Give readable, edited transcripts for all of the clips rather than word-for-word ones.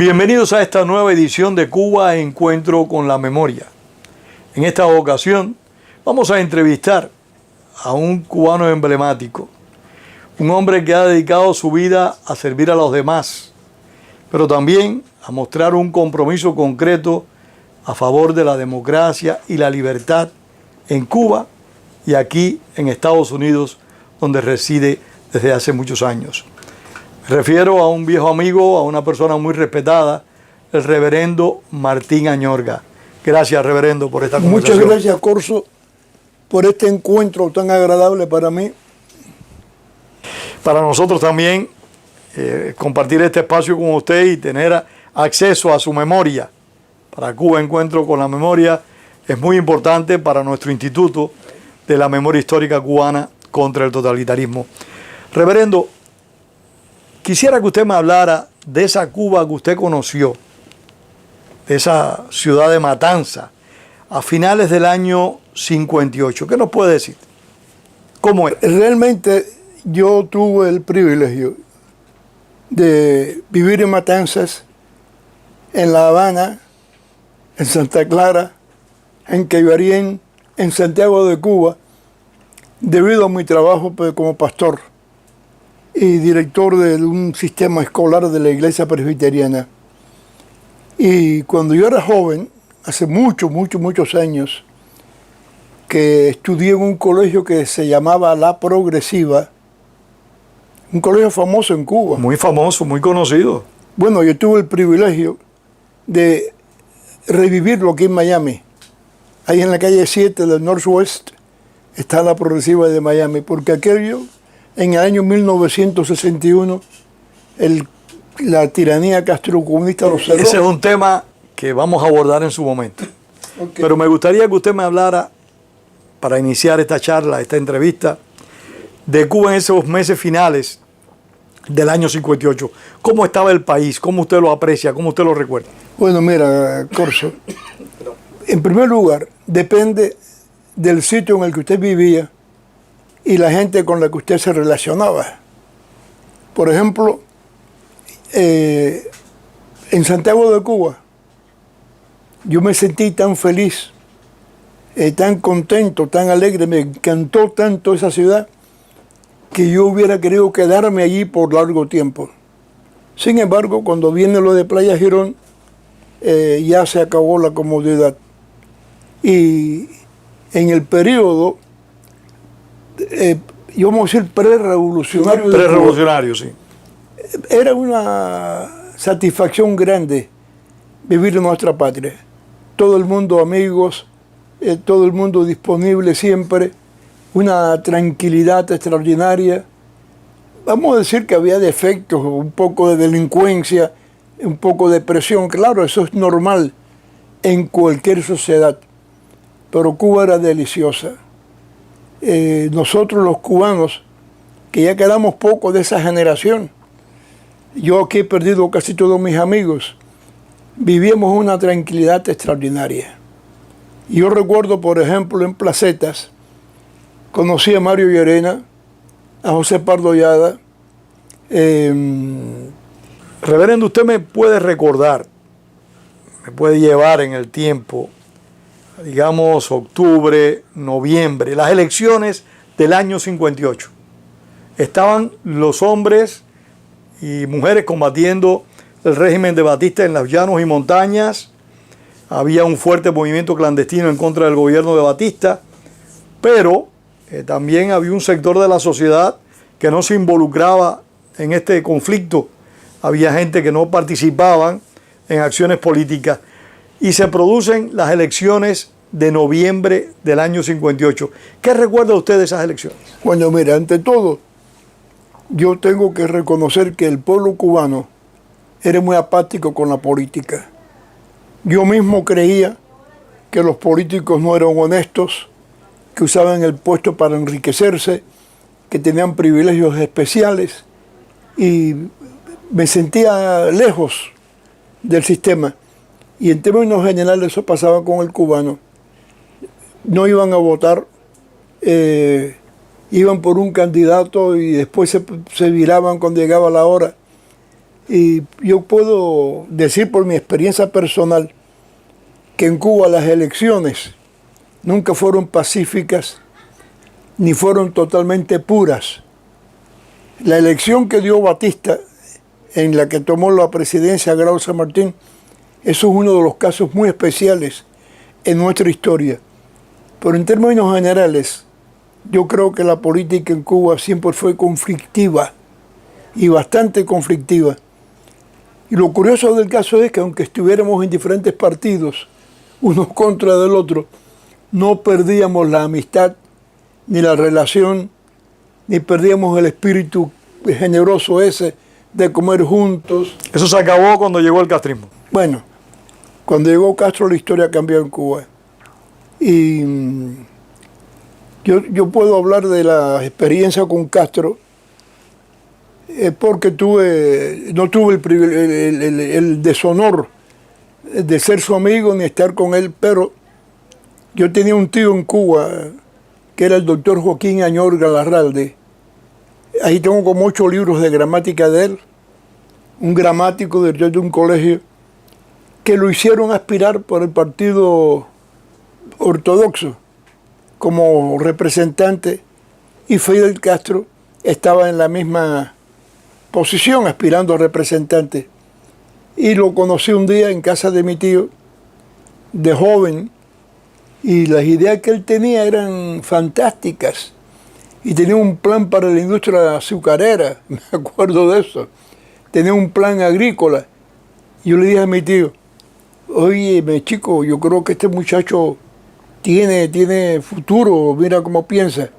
Bienvenidos a esta nueva edición de Cuba Encuentro con la Memoria. En esta ocasión vamos a entrevistar a un cubano emblemático, un hombre que ha dedicado su vida a servir a los demás, pero también a mostrar un compromiso concreto a favor de la democracia y la libertad en Cuba y aquí en Estados Unidos, donde reside desde hace muchos años. Me refiero a un viejo amigo, a una persona muy respetada, el reverendo Martín Añorga. Gracias, reverendo, por esta conversación. Muchas gracias, Corso, por este encuentro tan agradable para mí. Para nosotros también, compartir este espacio con usted y tener acceso a su memoria. Para Cuba Encuentro con la Memoria es muy importante para nuestro Instituto de la Memoria Histórica Cubana contra el Totalitarismo. Reverendo, quisiera que usted me hablara de esa Cuba que usted conoció, de esa ciudad de Matanza, a finales del año 58. ¿Qué nos puede decir? ¿Cómo era? Realmente yo tuve el privilegio de vivir en Matanzas, en La Habana, en Santa Clara, en Queibarién, en Santiago de Cuba, debido a mi trabajo como pastor y director de un sistema escolar de la iglesia presbiteriana. Y cuando yo era joven, hace muchos años, que estudié en un colegio que se llamaba La Progresiva, un colegio famoso en Cuba. Muy famoso, muy conocido. Bueno, yo tuve el privilegio de revivirlo aquí en Miami. Ahí en la calle 7 del Northwest está La Progresiva de Miami, porque aquello, en el año 1961, la tiranía castrocomunista lo cerró. Ese es un tema que vamos a abordar en su momento. Okay. Pero me gustaría que usted me hablara, para iniciar esta charla, esta entrevista, de Cuba en esos meses finales del año 58. ¿Cómo estaba el país? ¿Cómo usted lo aprecia? ¿Cómo usted lo recuerda? Bueno, mira, Corso, en primer lugar, depende del sitio en el que usted vivía y la gente con la que usted se relacionaba. Por ejemplo, en Santiago de Cuba, yo me sentí tan feliz, tan contento, tan alegre, me encantó tanto esa ciudad, que yo hubiera querido quedarme allí por largo tiempo. Sin embargo, cuando viene lo de Playa Girón, ya se acabó la comodidad. Y en el periodo, yo vamos a decir pre-revolucionario. Pre-revolucionario, sí. Era una satisfacción grande vivir en nuestra patria. Todo el mundo amigos, todo el mundo disponible siempre, una tranquilidad extraordinaria. Vamos a decir que había defectos, un poco de delincuencia, un poco de presión. Claro, eso es normal en cualquier sociedad, pero Cuba era deliciosa. Nosotros los cubanos, que ya quedamos poco de esa generación, yo aquí he perdido casi todos mis amigos, vivíamos una tranquilidad extraordinaria. Yo recuerdo, por ejemplo, en Placetas, conocí a Mario Llerena, a José Pardo Llada. Reverendo, usted me puede recordar, me puede llevar en el tiempo, digamos octubre, noviembre, las elecciones del año 58. Estaban los hombres y mujeres combatiendo el régimen de Batista en los llanos y montañas. Había un fuerte movimiento clandestino en contra del gobierno de Batista, pero también había un sector de la sociedad que no se involucraba en este conflicto. Había gente que no participaban en acciones políticas. Y se producen las elecciones de noviembre del año 58. ¿Qué recuerda usted de esas elecciones? Bueno, mira, ante todo, yo tengo que reconocer que el pueblo cubano era muy apático con la política. Yo mismo creía que los políticos no eran honestos, que usaban el puesto para enriquecerse, que tenían privilegios especiales, y me sentía lejos del sistema. Y en términos generales eso pasaba con el cubano. No iban a votar, iban por un candidato y después se viraban cuando llegaba la hora. Y yo puedo decir por mi experiencia personal que en Cuba las elecciones nunca fueron pacíficas ni fueron totalmente puras. La elección que dio Batista, en la que tomó la presidencia Grau San Martín, eso es uno de los casos muy especiales en nuestra historia. Pero en términos generales, yo creo que la política en Cuba siempre fue conflictiva y bastante conflictiva. Y lo curioso del caso es que aunque estuviéramos en diferentes partidos, uno contra del otro, no perdíamos la amistad, ni la relación, ni perdíamos el espíritu generoso ese de comer juntos. Eso se acabó cuando llegó el castrismo. Bueno, cuando llegó Castro la historia cambió en Cuba. Y yo puedo hablar de la experiencia con Castro porque no tuve el deshonor de ser su amigo ni estar con él, pero yo tenía un tío en Cuba que era el doctor Joaquín Añorga Larralde. Ahí tengo como 8 libros de gramática de él, un gramático de un colegio que lo hicieron aspirar por el partido ortodoxo como representante, y Fidel Castro estaba en la misma posición aspirando a representante. Y lo conocí un día en casa de mi tío, de joven, y las ideas que él tenía eran fantásticas. Y tenía un plan para la industria azucarera, me acuerdo de eso. Tenía un plan agrícola. Yo le dije a mi tío, oye, chico, yo creo que este muchacho tiene futuro, mira cómo piensa.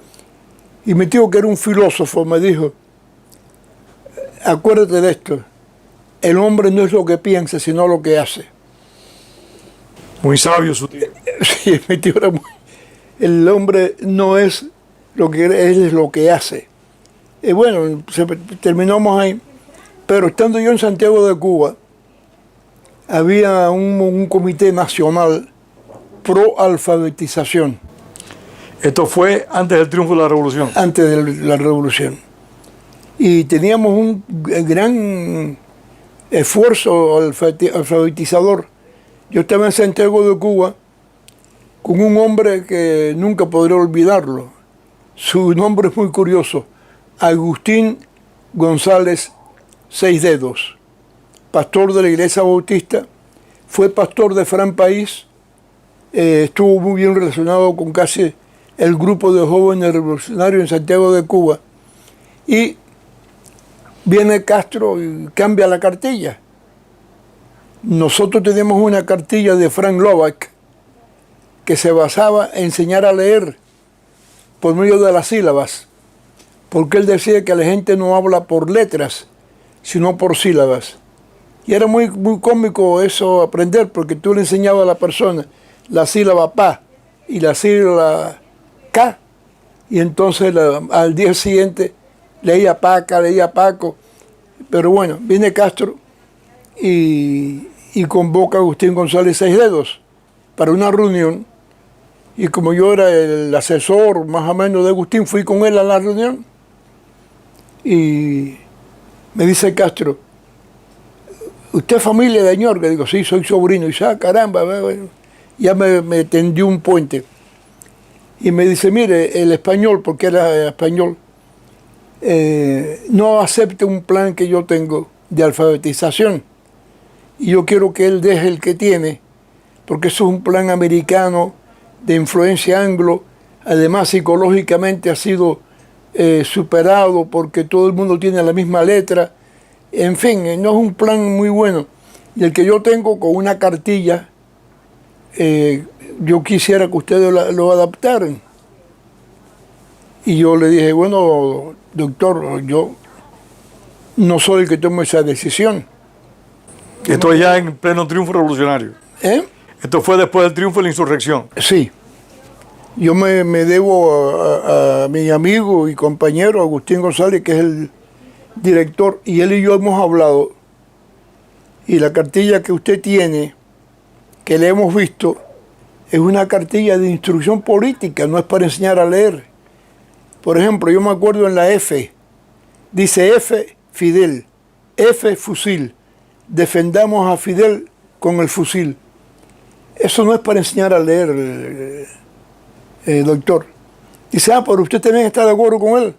Y mi tío, que era un filósofo, me dijo, acuérdate de esto, el hombre no es lo que piensa, sino lo que hace. Muy sabio su tío. Sí, mi tío era muy... El hombre no es lo que es lo que hace. Y bueno, terminamos ahí. Pero estando yo en Santiago de Cuba, había un comité nacional pro alfabetización. Esto fue antes del triunfo de la revolución. Antes de la revolución. Y teníamos un gran esfuerzo alfabetizador. Yo estaba en Santiago de Cuba con un hombre que nunca podré olvidarlo. Su nombre es muy curioso, Agustín González Seis Dedos, pastor de la Iglesia Bautista, fue pastor de Fran País, estuvo muy bien relacionado con casi el grupo de jóvenes revolucionarios en Santiago de Cuba, y viene Castro y cambia la cartilla. Nosotros teníamos una cartilla de Frank Lovac que se basaba en enseñar a leer por medio de las sílabas, porque él decía que la gente no habla por letras, sino por sílabas. Y era muy cómico eso aprender, porque tú le enseñabas a la persona la sílaba pa y la sílaba ca, y entonces al día siguiente leía paca, leía paco. Pero bueno, viene Castro y convoca a Agustín González Seis Dedos para una reunión, y como yo era el asesor más o menos de Agustín, fui con él a la reunión, y me dice Castro, ¿usted es familia de Añorga? Digo, sí, soy sobrino. Y dice, ah, caramba, bueno. Ya me tendió un puente. Y me dice, mire, el español, porque era español, no acepta un plan que yo tengo de alfabetización. Y yo quiero que él deje el que tiene, porque eso es un plan americano de influencia anglo. Además, psicológicamente ha sido superado porque todo el mundo tiene la misma letra. En fin, no es un plan muy bueno. Y el que yo tengo con una cartilla, yo quisiera que ustedes lo adaptaran. Y yo le dije, bueno, doctor, yo no soy el que tome esa decisión. Esto ya en pleno triunfo revolucionario. Esto fue después del triunfo de la insurrección. Sí. Yo me debo a mi amigo y compañero Agustín González, que es el director, y él y yo hemos hablado, y la cartilla que usted tiene, que le hemos visto, es una cartilla de instrucción política, no es para enseñar a leer. Por ejemplo, yo me acuerdo en la F, dice F, Fidel, F fusil. Defendamos a Fidel con el fusil. Eso no es para enseñar a leer, doctor. Dice, pero usted también está de acuerdo con él.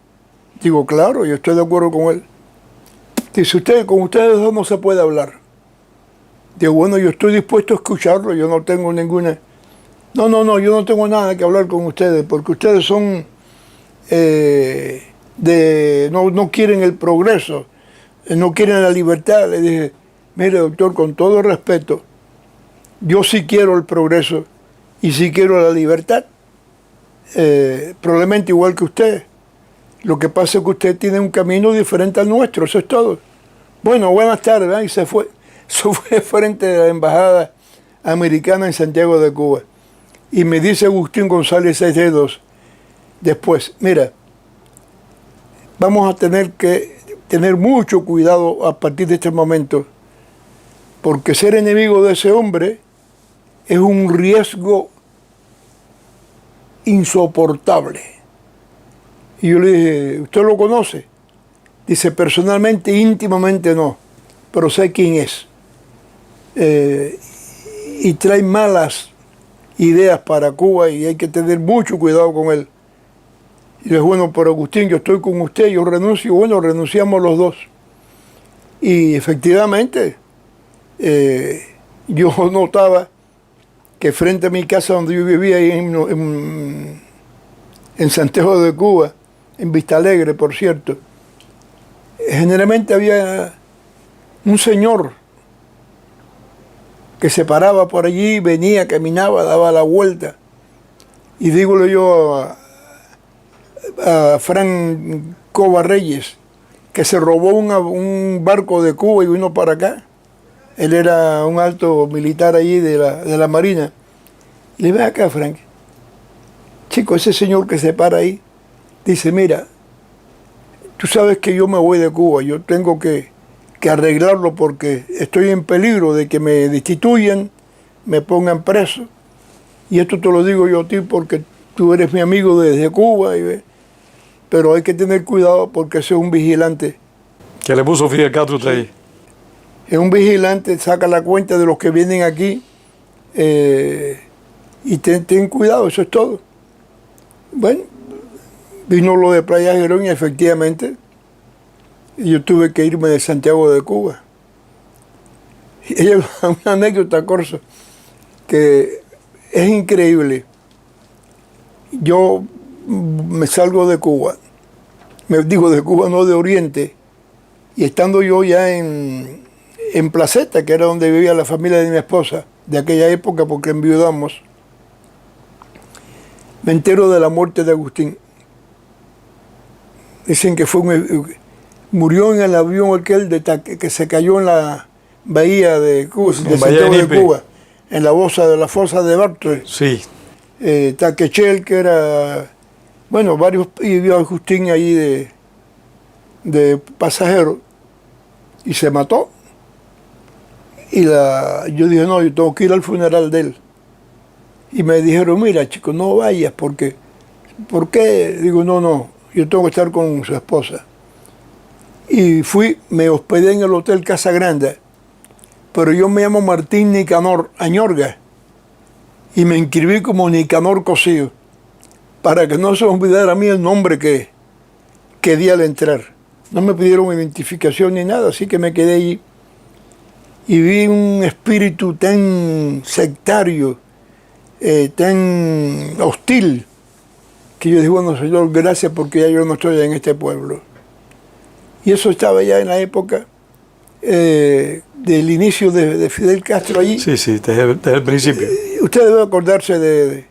Digo, claro, yo estoy de acuerdo con él. Dice, con ustedes dos no se puede hablar. Digo, bueno, yo estoy dispuesto a escucharlo, yo no tengo ninguna... No, yo no tengo nada que hablar con ustedes, porque ustedes son... no quieren el progreso, no quieren la libertad. Le dije, mire, doctor, con todo respeto, yo sí quiero el progreso y sí quiero la libertad. Probablemente igual que usted. Lo que pasa es que usted tiene un camino diferente al nuestro, eso es todo. Bueno, buenas tardes, ¿verdad? Y se fue. Eso fue frente a la embajada americana en Santiago de Cuba. Y me dice Agustín González Seis Dedos después, mira, vamos a tener que tener mucho cuidado a partir de este momento, porque ser enemigo de ese hombre es un riesgo insoportable. Y yo le dije, ¿usted lo conoce? Dice, personalmente, íntimamente no, pero sé quién es. Y trae malas ideas para Cuba y hay que tener mucho cuidado con él. Y le dije, bueno, pero Agustín, yo estoy con usted, yo renuncio. Bueno, renunciamos los dos. Y efectivamente, yo notaba que frente a mi casa donde yo vivía, ahí en Santiago de Cuba, en Vista Alegre, por cierto, generalmente había un señor que se paraba por allí, venía, caminaba, daba la vuelta. Y dígole yo a Fran Cova Reyes, que se robó un barco de Cuba y vino para acá. Él era un alto militar allí de la Marina. Y le dije, ven acá, Frank. Chico, ese señor que se para ahí, dice, mira, tú sabes que yo me voy de Cuba, yo tengo que arreglarlo porque estoy en peligro de que me destituyan, me pongan preso. Y esto te lo digo yo a ti porque tú eres mi amigo desde Cuba, pero hay que tener cuidado porque ese es un vigilante. ¿Qué le puso Fidel Castro usted ahí? Es un vigilante, saca la cuenta de los que vienen aquí y ten cuidado, eso es todo. Bueno, vino lo de Playa Girón y efectivamente yo tuve que irme de Santiago de Cuba. Y hay una anécdota, Corso, que es increíble. Yo me salgo de Cuba, me digo de Cuba, no de Oriente, y estando yo ya en Placeta, que era donde vivía la familia de mi esposa, de aquella época, porque enviudamos, me entero de la muerte de Agustín. Dicen que murió en el avión aquel que se cayó en la bahía de Cuba, de Santiago de Cuba, en la fosa de Bartre. Sí. Taquechel, que era, bueno, varios, y vio a Agustín ahí de pasajero, y se mató. Y yo dije, no, yo tengo que ir al funeral de él. Y me dijeron, mira, chico, no vayas, porque, ¿por qué? Digo, no, yo tengo que estar con su esposa. Y me hospedé en el Hotel Casa Grande, pero yo me llamo Martín Nicanor Añorga, y me inscribí como Nicanor Cosío, para que no se olvidara a mí el nombre que di al entrar. No me pidieron identificación ni nada, así que me quedé allí. Y vi un espíritu tan sectario, tan hostil, que yo dije, bueno, Señor, gracias porque ya yo no estoy en este pueblo. Y eso estaba ya en la época del inicio de Fidel Castro allí. Sí, desde el principio. Usted debe acordarse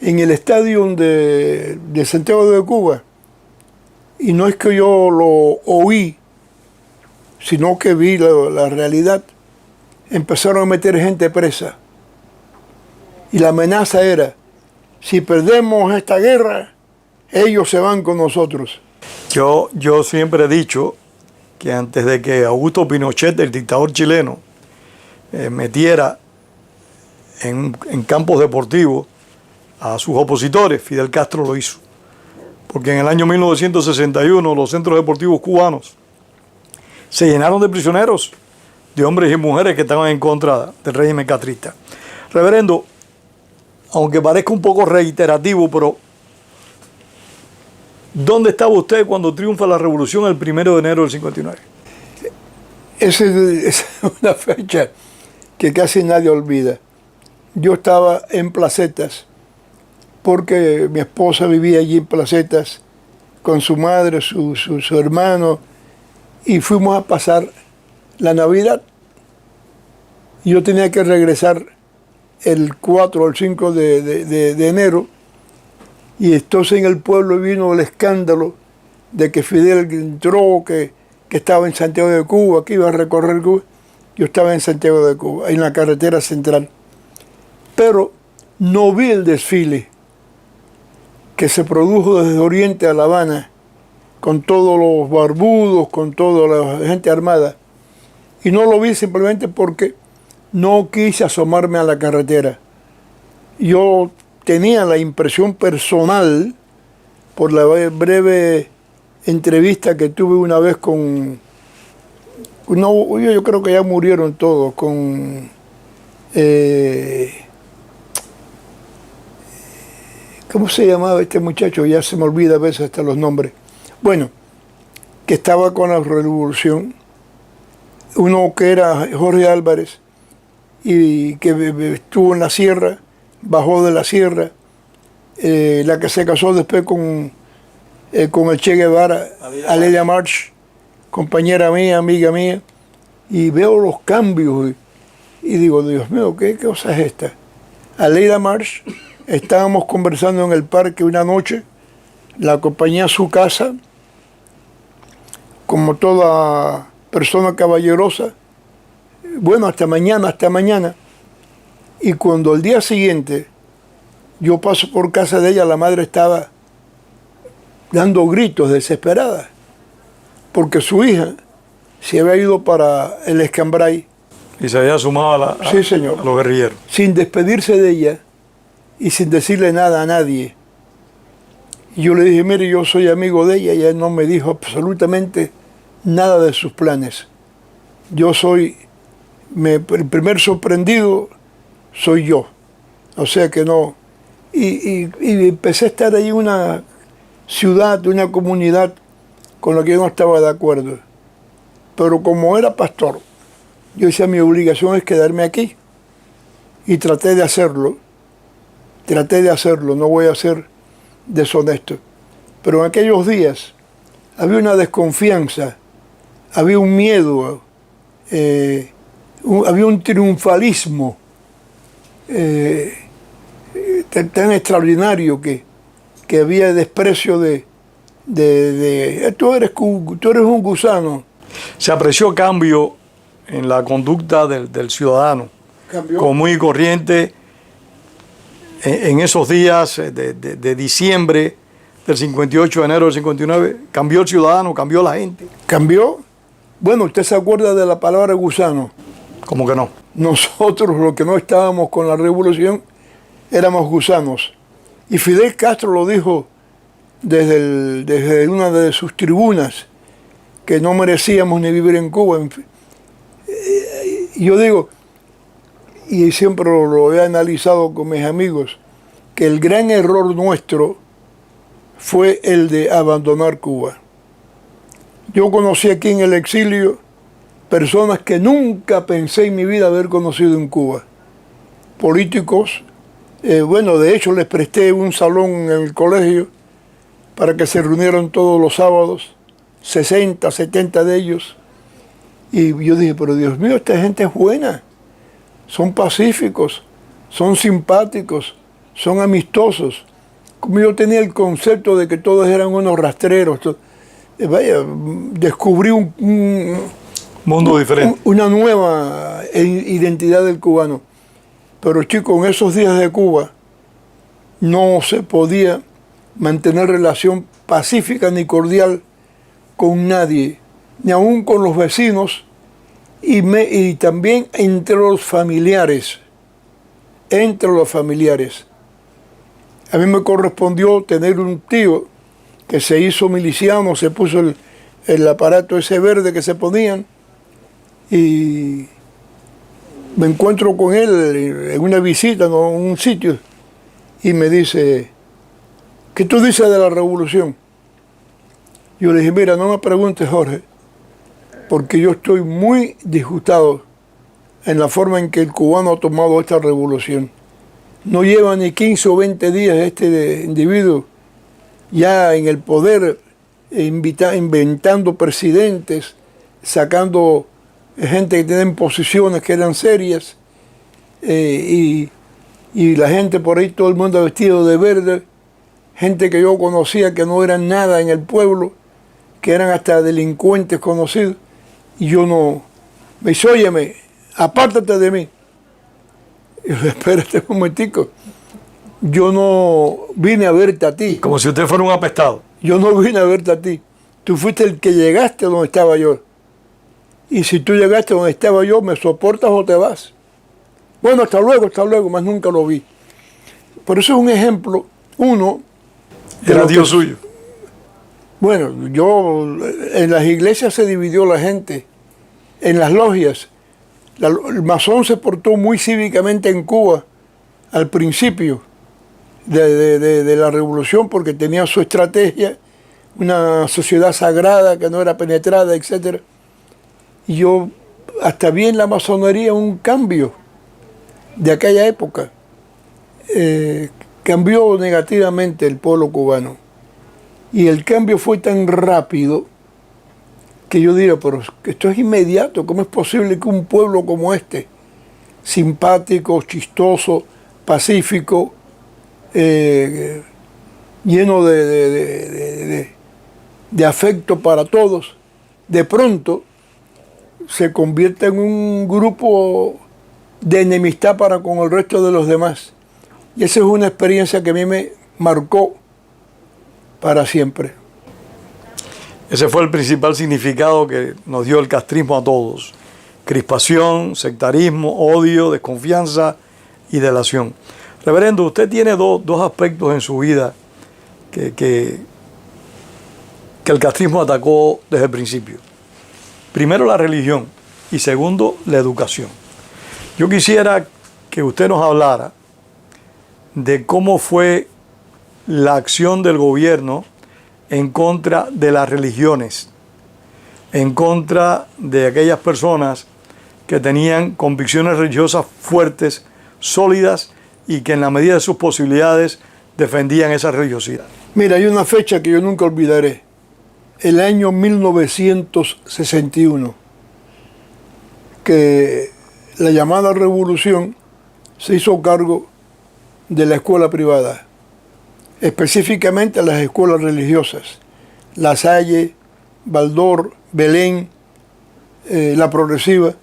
en el estadio de Santiago de Cuba, y no es que yo lo oí, sino que vi la realidad. Empezaron a meter gente presa. Y la amenaza era, si perdemos esta guerra, ellos se van con nosotros. Yo siempre he dicho que antes de que Augusto Pinochet, el dictador chileno, metiera en campos deportivos a sus opositores, Fidel Castro lo hizo. Porque en el año 1961 los centros deportivos cubanos se llenaron de prisioneros, de hombres y mujeres que estaban en contra del régimen castrista. Reverendo, aunque parezca un poco reiterativo, pero ¿dónde estaba usted cuando triunfa la revolución el 1 de enero del 59? Esa es una fecha que casi nadie olvida. Yo estaba en Placetas, porque mi esposa vivía allí en Placetas con su madre, su hermano, y fuimos a pasar la Navidad. Yo tenía que regresar el 4 o el 5 de enero, y entonces en el pueblo vino el escándalo de que Fidel entró, que estaba en Santiago de Cuba, que iba a recorrer Cuba. Yo estaba en Santiago de Cuba, en la carretera central. Pero no vi el desfile que se produjo desde Oriente a La Habana, con todos los barbudos, con toda la gente armada. Y no lo vi simplemente porque no quise asomarme a la carretera. Yo tenía la impresión personal, por la breve entrevista que tuve una vez con... No, yo creo que ya murieron todos, con... ¿cómo se llamaba este muchacho? Ya se me olvida a veces hasta los nombres. Bueno, que estaba con la revolución. Uno que era Jorge Álvarez, y que estuvo en la sierra, bajó de la sierra. La que se casó después con el Che Guevara, Aleida March, compañera mía, amiga mía, y veo los cambios y digo, Dios mío, ¿qué cosa es esta? Aleida March, estábamos conversando en el parque una noche, la acompañé a su casa, como toda persona caballerosa, bueno, hasta mañana, y cuando al día siguiente yo paso por casa de ella, la madre estaba dando gritos desesperada, porque su hija se había ido para el Escambray. Y se había sumado Sí, señor. a los guerrilleros. Sin despedirse de ella y sin decirle nada a nadie. Y yo le dije, mire, yo soy amigo de ella, y ella no me dijo absolutamente nada de sus planes. Yo soy, el primer sorprendido soy yo. O sea que no. Y empecé a estar ahí en una ciudad, una comunidad con la que yo no estaba de acuerdo. Pero como era pastor, yo decía, mi obligación es quedarme aquí. Y traté de hacerlo, no voy a ser deshonesto. Pero en aquellos días había una desconfianza, había un miedo, había un triunfalismo tan extraordinario que había desprecio de tú eres un gusano. Se apreció cambio en la conducta del ciudadano común y corriente en esos días de diciembre del 58, de enero del 59. Cambió el ciudadano, cambió la gente. ¿Cambió? Bueno, ¿usted se acuerda de la palabra gusano? ¿Cómo que no? Nosotros, los que no estábamos con la revolución, éramos gusanos. Y Fidel Castro lo dijo desde una de sus tribunas, que no merecíamos ni vivir en Cuba. Yo digo, y siempre lo he analizado con mis amigos, que el gran error nuestro fue el de abandonar Cuba. Yo conocí aquí en el exilio personas que nunca pensé en mi vida haber conocido en Cuba. Políticos, bueno, de hecho les presté un salón en el colegio para que se reunieran todos los sábados, 60, 70 de ellos. Y yo dije, pero Dios mío, esta gente es buena, son pacíficos, son simpáticos, son amistosos. Como yo tenía el concepto de que todos eran unos rastreros, vaya, descubrí un mundo diferente, una nueva identidad del cubano. Pero chicos, en esos días de Cuba no se podía mantener relación pacífica ni cordial con nadie, ni aún con los vecinos, y también entre los familiares. A mí me correspondió tener un tío que se hizo miliciano, se puso el aparato ese verde que se ponían, y me encuentro con él en una visita en un sitio y me dice, ¿qué tú dices de la revolución? Yo le dije, mira, no me preguntes, Jorge, porque yo estoy muy disgustado en la forma en que el cubano ha tomado esta revolución. No lleva ni 15 o 20 días este individuo ya en el poder, inventando presidentes, sacando gente que tienen posiciones que eran serias, y la gente por ahí, todo el mundo vestido de verde, gente que yo conocía que no eran nada en el pueblo, que eran hasta delincuentes conocidos, y yo no, me dice, óyeme, apártate de mí. Y yo, espérate un momentico, yo no vine a verte a ti. Como si usted fuera un apestado. Yo no vine a verte a ti. Tú fuiste el que llegaste donde estaba yo. Y si tú llegaste donde estaba yo, ¿me soportas o te vas? Bueno, hasta luego, más nunca lo vi. Por eso es un ejemplo, uno... Era Dios suyo. Bueno, en las iglesias se dividió la gente, en las logias. El masón se portó muy cívicamente en Cuba al principio de la revolución, porque tenía su estrategia, una sociedad sagrada que no era penetrada, etc. Y yo hasta vi en la masonería un cambio de aquella época. Cambió negativamente el pueblo cubano. Y el cambio fue tan rápido que yo diría, pero esto es inmediato. ¿Cómo es posible que un pueblo como este, simpático, chistoso, pacífico, lleno de afecto para todos, de pronto se convierta en un grupo de enemistad para con el resto de los demás? Y esa es una experiencia que a mí me marcó para siempre. Ese fue el principal significado que nos dio el castrismo a todos. Crispación, sectarismo, odio, desconfianza y delación. Reverendo, usted tiene dos aspectos en su vida que el castrismo atacó desde el principio. Primero, la religión, y segundo, la educación. Yo quisiera que usted nos hablara de cómo fue la acción del gobierno en contra de las religiones, en contra de aquellas personas que tenían convicciones religiosas fuertes, sólidas, y que en la medida de sus posibilidades defendían esa religiosidad. Mira, hay una fecha que yo nunca olvidaré. El año 1961, que la llamada revolución se hizo cargo de la escuela privada, específicamente las escuelas religiosas, La Salle, Baldor, Belén, La Progresiva.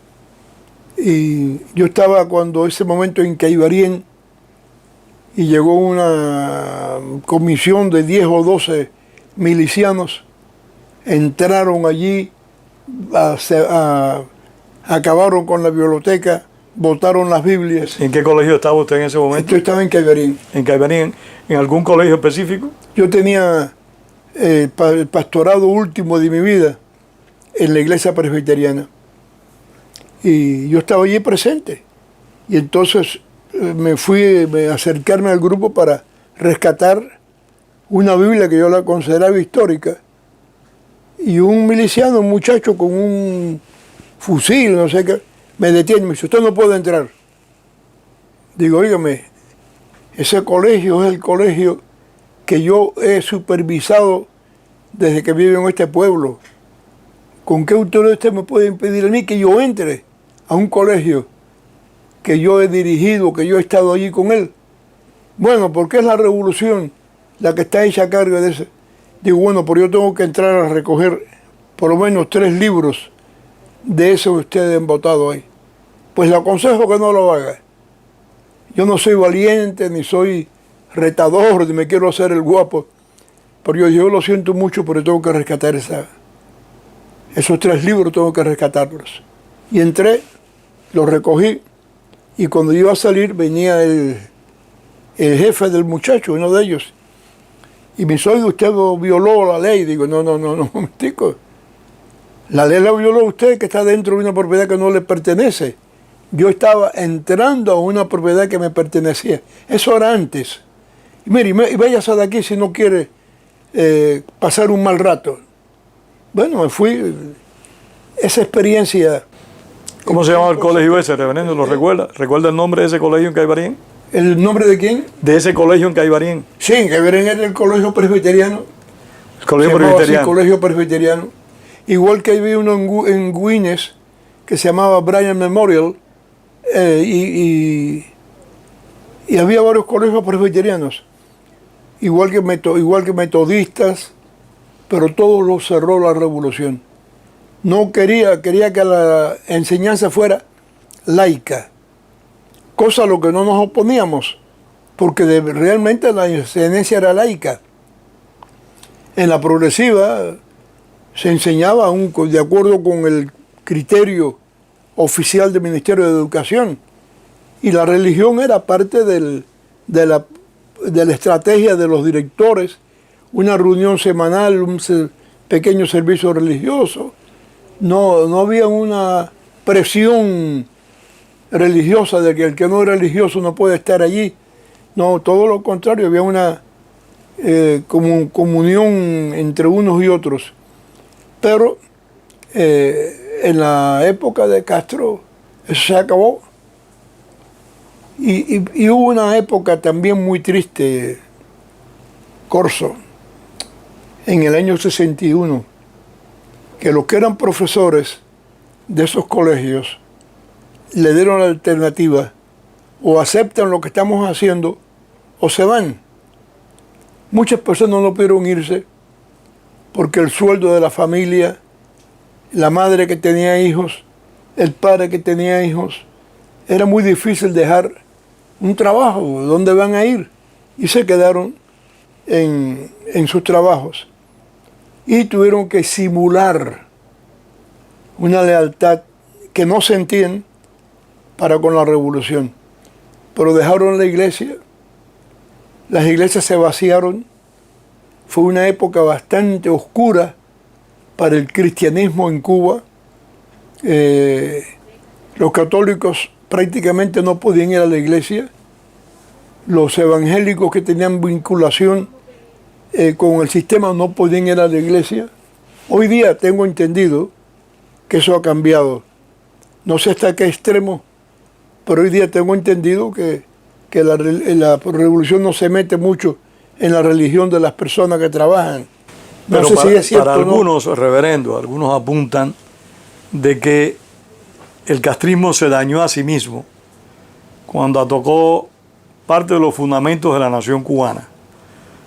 Y yo estaba cuando ese momento en Caibarien, y llegó una comisión de 10 o 12 milicianos, entraron allí, acabaron con la biblioteca, botaron las Biblias. ¿En qué colegio estaba usted en ese momento? Yo estaba en Caibarien. ¿En Caibarien? ¿En algún colegio específico? Yo tenía el pastorado último de mi vida en la iglesia presbiteriana. Y yo estaba allí presente. Y entonces me fui a acercarme al grupo para rescatar una Biblia que yo la consideraba histórica. Y un miliciano, un muchacho con un fusil, no sé qué, me detiene y me dice, usted no puede entrar. Digo, óigame, ese colegio es el colegio que yo he supervisado desde que vivo en este pueblo. ¿Con qué autoridad usted me puede impedir a mí que yo entre a un colegio que yo he dirigido, que yo he estado allí con él? Bueno, porque es la revolución la que está hecha a cargo de eso. Digo, bueno, pero yo tengo que entrar a recoger por lo menos 3 libros de eso que ustedes han votado ahí. Pues le aconsejo que no lo haga. Yo no soy valiente, ni soy retador, ni me quiero hacer el guapo. Pero yo lo siento mucho, pero tengo que rescatar esos 3 libros, tengo que rescatarlos. Y entré, los recogí, y cuando iba a salir venía el jefe del muchacho, uno de ellos, y me dice, oye, usted violó la ley. Digo, no, momentico. La ley la violó usted, que está dentro de una propiedad que no le pertenece. Yo estaba entrando a una propiedad que me pertenecía. Eso era antes. Y mire, y váyase de aquí si no quiere pasar un mal rato. Bueno, me fui. Esa experiencia... ¿Cómo se llamaba el colegio ese, reverendo? ¿Lo recuerda? ¿Recuerda el nombre de ese colegio en Caibarien? ¿El nombre de quién? De ese colegio en Caibarien. Sí, en Caibarien era el colegio presbiteriano. El colegio Se llamaba así, presbiteriano. colegio presbiteriano. Igual que había uno en Güines que se llamaba Bryan Memorial, y había varios colegios presbiterianos, igual que metodistas, pero todos los cerró la revolución. No quería que la enseñanza fuera laica, cosa a lo que no nos oponíamos, porque realmente la enseñanza era laica. En la progresiva se enseñaba de acuerdo con el criterio oficial del Ministerio de Educación, y la religión era parte de la estrategia de los directores, una reunión semanal, un pequeño servicio religioso. No había una presión religiosa de que el que no es religioso no puede estar allí. No, todo lo contrario, había una comunión entre unos y otros. Pero en la época de Castro eso se acabó. Y hubo una época también muy triste, Corso, en el año 61, que los que eran profesores de esos colegios le dieron la alternativa: o aceptan lo que estamos haciendo o se van. Muchas personas no pudieron irse porque el sueldo de la familia, la madre que tenía hijos, el padre que tenía hijos, era muy difícil dejar un trabajo. ¿Dónde van a ir? Y se quedaron en sus trabajos y tuvieron que simular una lealtad que no sentían para con la revolución. Pero dejaron la iglesia, las iglesias se vaciaron. Fue una época bastante oscura para el cristianismo en Cuba. Los católicos prácticamente no podían ir a la iglesia. Los evangélicos que tenían vinculación con el sistema no podían ir a la iglesia. Hoy día tengo entendido que eso ha cambiado. No sé hasta qué extremo, pero hoy día tengo entendido que la revolución no se mete mucho en la religión de las personas que trabajan. No Pero sé si es cierto para o no. algunos, reverendo, algunos apuntan de que el castrismo se dañó a sí mismo cuando atacó parte de los fundamentos de la nación cubana,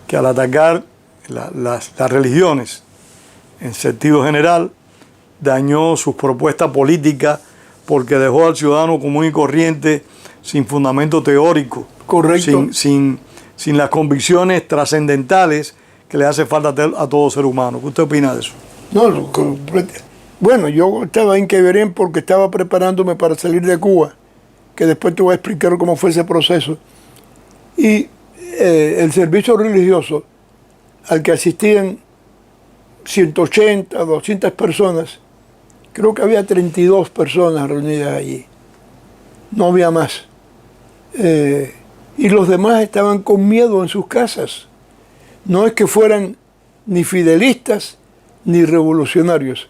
que al atacar las religiones en sentido general, dañó sus propuestas políticas porque dejó al ciudadano común y corriente sin fundamento teórico, Correcto. sin las convicciones trascendentales que le hace falta a todo ser humano. ¿Qué usted opina de eso? No, bueno, yo estaba en Caibarien porque estaba preparándome para salir de Cuba, que después te voy a explicar cómo fue ese proceso. Y el servicio religioso al que asistían 180, 200 personas, creo que había 32 personas reunidas allí. No había más. Y los demás estaban con miedo en sus casas. No es que fueran ni fidelistas ni revolucionarios.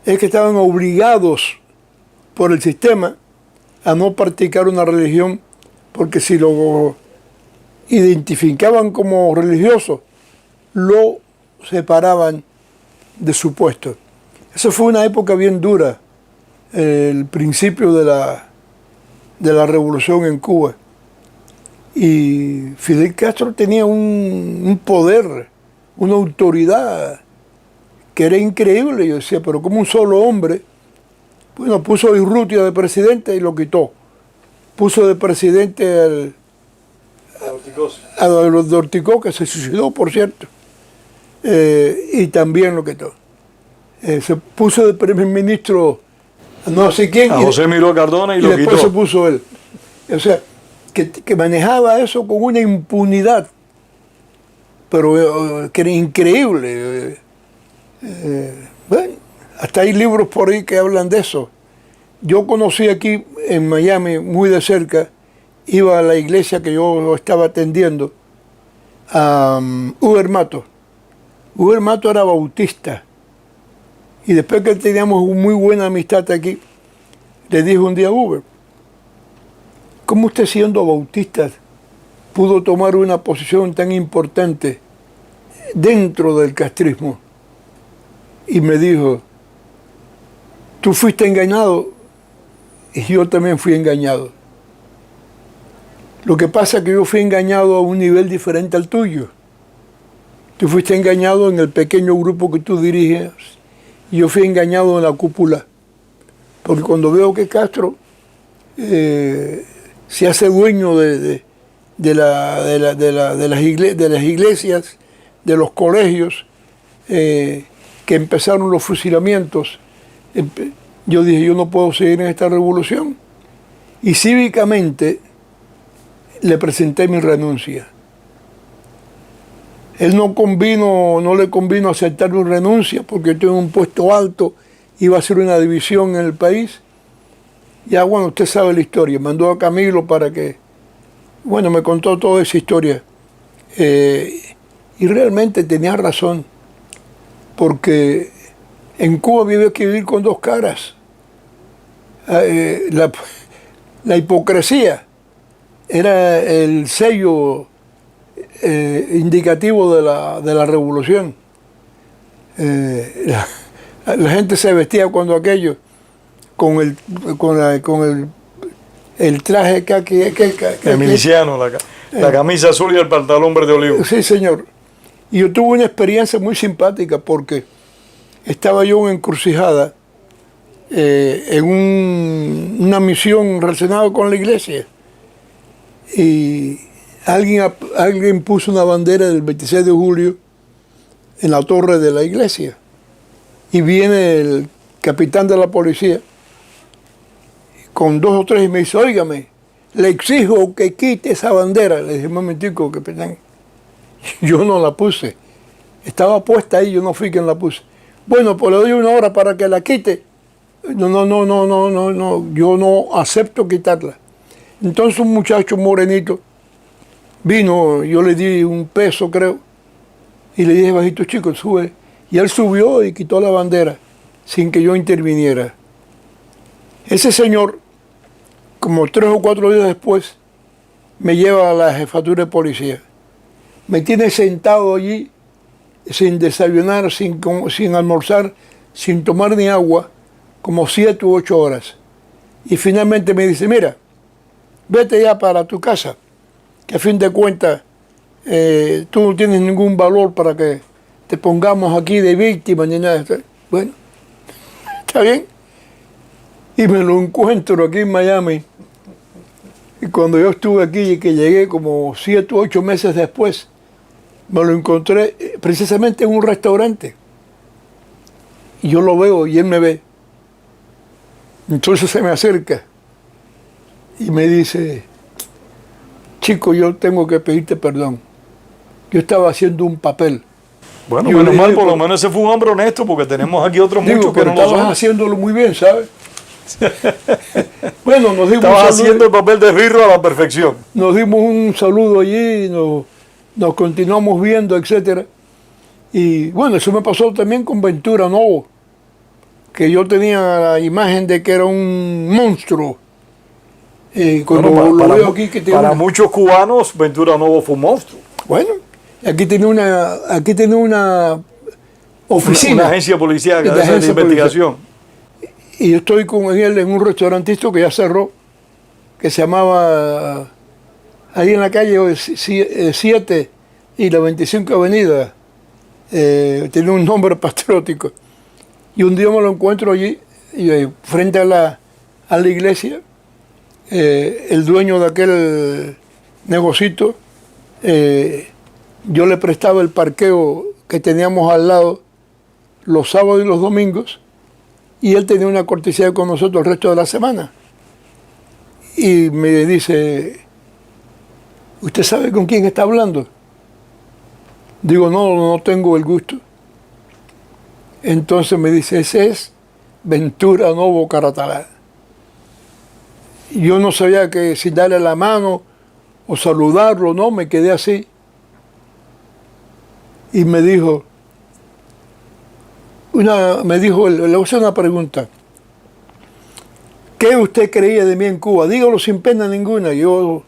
Es que estaban obligados por el sistema a no practicar una religión, porque si lo identificaban como religioso, lo separaban de su puesto. Eso fue una época bien dura, el principio de la revolución en Cuba. Y Fidel Castro tenía un poder, una autoridad que era increíble. Yo decía, pero como un solo hombre, bueno, puso a Urrutia de presidente y lo quitó. Puso de presidente a Dorticó, que se suicidó, por cierto, y también lo quitó. Se puso de primer ministro no sé quién. A José Miró Cardona y lo después quitó. se puso él. O sea, que manejaba eso con una impunidad, pero que era increíble. Bueno, Hasta hay libros por ahí que hablan de eso. Yo conocí aquí en Miami, muy de cerca, iba a la iglesia que yo estaba atendiendo, a Uber Mato. Uber Mato era bautista. Y después que teníamos muy buena amistad aquí, le dije un día a Uber, ¿cómo usted siendo bautista pudo tomar una posición tan importante dentro del castrismo? Y me dijo, tú fuiste engañado y yo también fui engañado. Lo que pasa es que yo fui engañado a un nivel diferente al tuyo. Tú fuiste engañado en el pequeño grupo que tú diriges y yo fui engañado en la cúpula. Porque cuando veo que Castro se hace dueño de las iglesias, de los colegios, que empezaron los fusilamientos, yo dije, yo no puedo seguir en esta revolución. Y cívicamente le presenté mi renuncia. Él no le convino aceptar mi renuncia porque estoy en un puesto alto, iba a ser una división en el país. Ya bueno, usted sabe la historia, mandó a Camilo para que, bueno, me contó toda esa historia. Y realmente tenía razón, porque en Cuba había que vivir con dos caras. La hipocresía era el sello indicativo de la revolución. La gente se vestía cuando aquello, con el traje el miliciano, la camisa azul y el pantalón verde olivo. Sí, señor. Y yo tuve una experiencia muy simpática porque estaba yo en Encrucijada en una misión relacionada con la iglesia y alguien puso una bandera del 26 de julio en la torre de la iglesia y viene el capitán de la policía con 2 o 3 y me dice, óigame, le exijo que quite esa bandera. Le dije, un momentico, capitán, yo no la puse, estaba puesta ahí, yo no fui quien la puse. Bueno, pues le doy 1 hora para que la quite. No, yo no acepto quitarla. Entonces un muchacho morenito vino, yo le di $1, creo, y le dije, bajito chico, sube. Y él subió y quitó la bandera sin que yo interviniera. Ese señor, como 3 o 4 días después, me lleva a la jefatura de policía. Me tiene sentado allí, sin desayunar, sin almorzar, sin tomar ni agua, como 7 u 8 horas. Y finalmente me dice, mira, vete ya para tu casa, que a fin de cuentas tú no tienes ningún valor para que te pongamos aquí de víctima ni nada. Bueno, está bien. Y me lo encuentro aquí en Miami. Y cuando yo estuve aquí y que llegué como 7 u 8 meses después, me lo encontré precisamente en un restaurante. Y yo lo veo y él me ve. Entonces se me acerca y me dice, chico, yo tengo que pedirte perdón. Yo estaba haciendo un papel. Bueno, menos mal, por lo menos ese fue un hombre honesto, porque tenemos aquí otros muchos que no lo son. Estabas haciéndolo muy bien, ¿sabes? Bueno, nos dimos estabas haciendo el papel de esbirro a la perfección. Nos dimos un saludo allí, nos continuamos viendo, etcétera. Y bueno, eso me pasó también con Ventura Novo, que yo tenía la imagen de que era un monstruo. Cuando bueno, lo veo aquí, que para muchos cubanos, Ventura Novo fue un monstruo. Bueno, aquí tiene una oficina. Una agencia policial de investigación. Y yo estoy con él en un restaurantito que ya cerró, que se llamaba, ahí en la calle 7 y la 25 Avenida, tiene un nombre patriótico. Y un día me lo encuentro allí, frente a la iglesia, el dueño de aquel negocito, yo le prestaba el parqueo que teníamos al lado los sábados y los domingos, y él tenía una cortesía con nosotros el resto de la semana. Y me dice, ¿usted sabe con quién está hablando? Digo, no tengo el gusto. Entonces me dice, ese es Ventura Novo Caratalá. Yo no sabía que si darle la mano o saludarlo, no, me quedé así. Y me dijo, le hice una pregunta. ¿Qué usted creía de mí en Cuba? Dígalo sin pena ninguna. Yo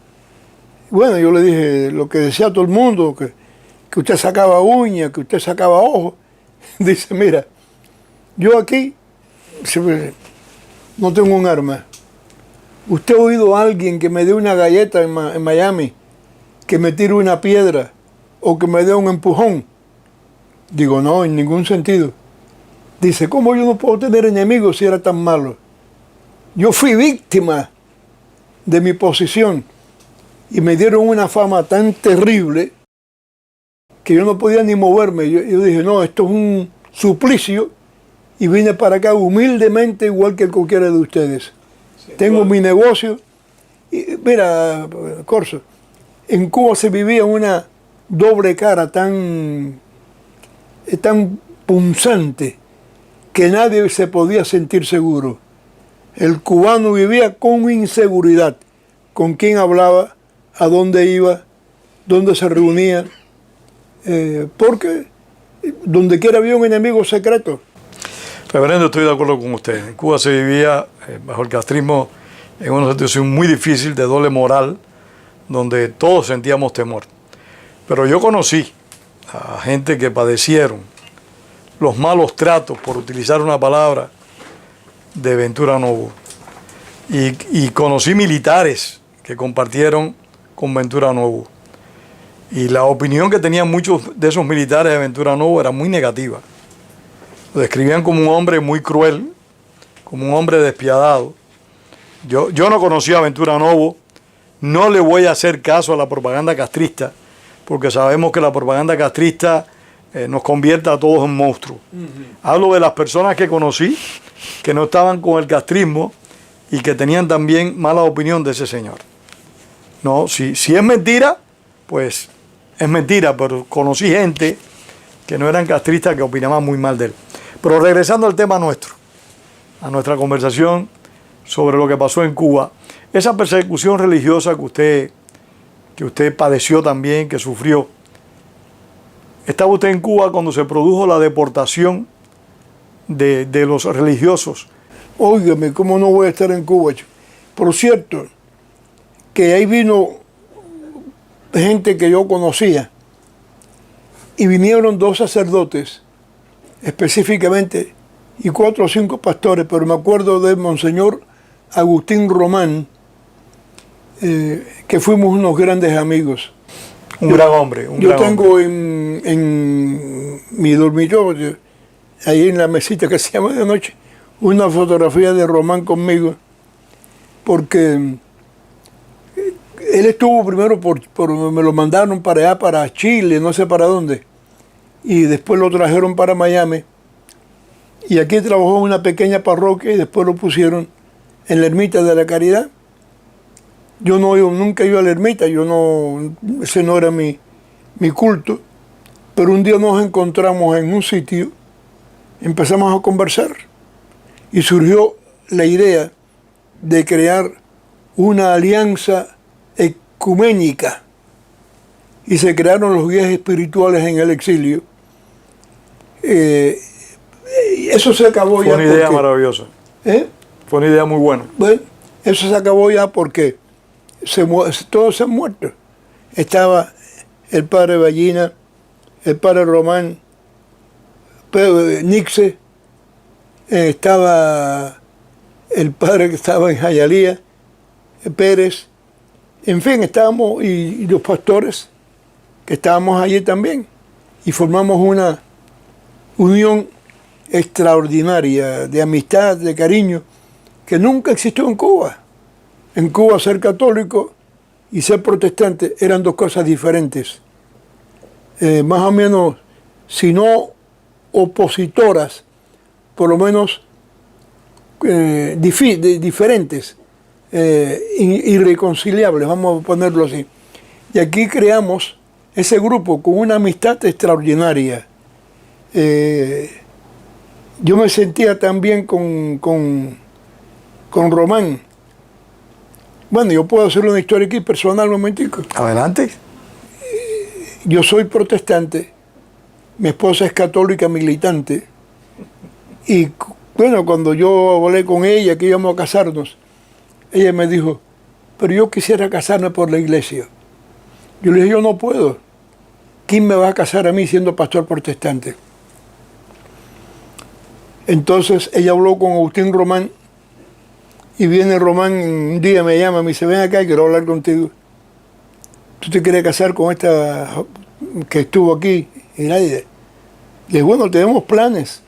le dije lo que decía todo el mundo, que usted sacaba uñas, que usted sacaba ojos. Dice, mira, yo aquí no tengo un arma. ¿Usted ha oído a alguien que me dé una galleta en Miami, que me tire una piedra o que me dé un empujón? Digo, no, en ningún sentido. Dice, ¿cómo yo no puedo tener enemigos si era tan malo? Yo fui víctima de mi posición y me dieron una fama tan terrible que yo no podía ni moverme. Yo dije, no, esto es un suplicio y vine para acá humildemente igual que cualquiera de ustedes. Sí, tengo mi negocio. Y, mira, Corso, en Cuba se vivía una doble cara tan punzante que nadie se podía sentir seguro. El cubano vivía con inseguridad, con quién hablaba, a dónde iba, dónde se reunía, porque donde quiera había un enemigo secreto. Reverendo, estoy de acuerdo con usted. En Cuba se vivía bajo el castrismo en una situación muy difícil, de doble moral, donde todos sentíamos temor. Pero yo conocí a gente que padecieron los malos tratos, por utilizar una palabra, de Ventura Novo. Y conocí militares que compartieron con Ventura Novo. Y la opinión que tenían muchos de esos militares de Ventura Novo era muy negativa. Lo describían como un hombre muy cruel, como un hombre despiadado. Yo no conocí a Ventura Novo, no le voy a hacer caso a la propaganda castrista, porque sabemos que la propaganda castrista nos convierte a todos en monstruos. Hablo de las personas que conocí, que no estaban con el castrismo y que tenían también mala opinión de ese señor. No, si es mentira, pues es mentira, pero conocí gente que no eran castristas que opinaban muy mal de él. Pero regresando al tema nuestro, a nuestra conversación sobre lo que pasó en Cuba, esa persecución religiosa que usted padeció también, que sufrió. ¿Estaba usted en Cuba cuando se produjo la deportación de los religiosos? Óigame, ¿cómo no voy a estar en Cuba? Por cierto, que ahí vino gente que yo conocía y vinieron 2 sacerdotes específicamente y 4 o 5 pastores, pero me acuerdo de Monseñor Agustín Román, que fuimos unos grandes amigos. Un gran hombre. Yo tengo en mi dormitorio, ahí en la mesita que se llama de noche, una fotografía de Román conmigo, porque él estuvo primero me lo mandaron para allá, para Chile, no sé para dónde, y después lo trajeron para Miami, y aquí trabajó en una pequeña parroquia y después lo pusieron en la Ermita de la Caridad. Yo nunca iba a la ermita, ese no era mi culto, pero un día nos encontramos en un sitio, empezamos a conversar y surgió la idea de crear una alianza ecuménica y se crearon los guías espirituales en el exilio. Eso se acabó ya. Fue una idea maravillosa. Fue una idea muy buena. Bueno, eso se acabó ya porque todos se han muerto. Estaba el padre Ballina, el padre Román, Nixe, estaba el padre que estaba en Jayalía, Pérez, en fin, estábamos, y los pastores que estábamos allí también, y formamos una unión extraordinaria de amistad, de cariño, que nunca existió en Cuba. En Cuba ser católico y ser protestante eran 2 cosas diferentes. Más o menos, si no opositoras, por lo menos diferentes, irreconciliables, vamos a ponerlo así. Y aquí creamos ese grupo con una amistad extraordinaria. yo me sentía tan bien con Román. Bueno, yo puedo hacer una historia aquí personal, un momentico. Adelante. Yo soy protestante, mi esposa es católica militante, y bueno, cuando yo hablé con ella que íbamos a casarnos, ella me dijo, pero yo quisiera casarme por la iglesia. Yo le dije, yo no puedo. ¿Quién me va a casar a mí siendo pastor protestante? Entonces ella habló con Agustín Román, y viene Román, un día me llama, me dice, ven acá, quiero hablar contigo. ¿Tú te quieres casar con esta que estuvo aquí? Y nadie. Le dije, bueno, tenemos planes,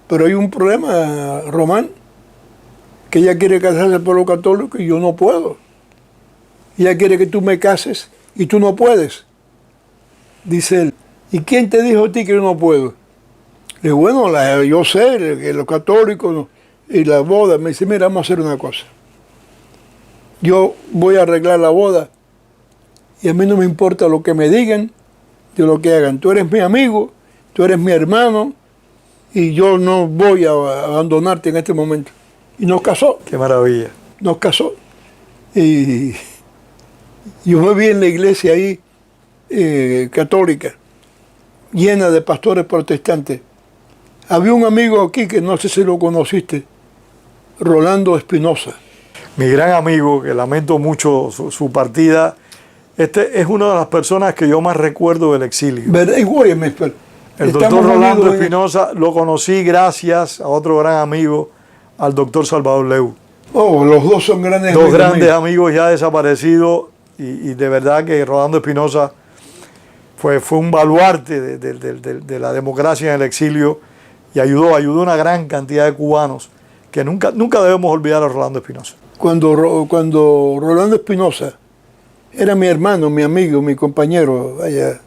pero hay un problema, Román, que ella quiere casarse por lo católico y yo no puedo. Ella quiere que tú me cases y tú no puedes. Dice él, ¿y quién te dijo a ti que yo no puedo? Le digo, bueno, yo sé que los católicos y la boda. Me dice, mira, vamos a hacer una cosa. Yo voy a arreglar la boda y a mí no me importa lo que me digan, de lo que hagan. Tú eres mi amigo, tú eres mi hermano y yo no voy a abandonarte en este momento. Y nos casó. Qué maravilla. Nos casó. Y yo me vi en la iglesia ahí, católica, llena de pastores protestantes. Había un amigo aquí que no sé si lo conociste, Rolando Espinosa. Mi gran amigo, que lamento mucho su partida. Este es una de las personas que yo más recuerdo del exilio. ¿Verdad? El doctor Rolando Espinosa lo conocí gracias a otro gran amigo, al doctor Salvador Leu. Oh, los dos son grandes amigos. Dos grandes amigos ya desaparecidos, y de verdad que Rolando Espinosa fue un baluarte de la democracia en el exilio, y ayudó a una gran cantidad de cubanos que nunca debemos olvidar a Rolando Espinosa. Cuando Rolando Espinosa era mi hermano, mi amigo, mi compañero, vaya,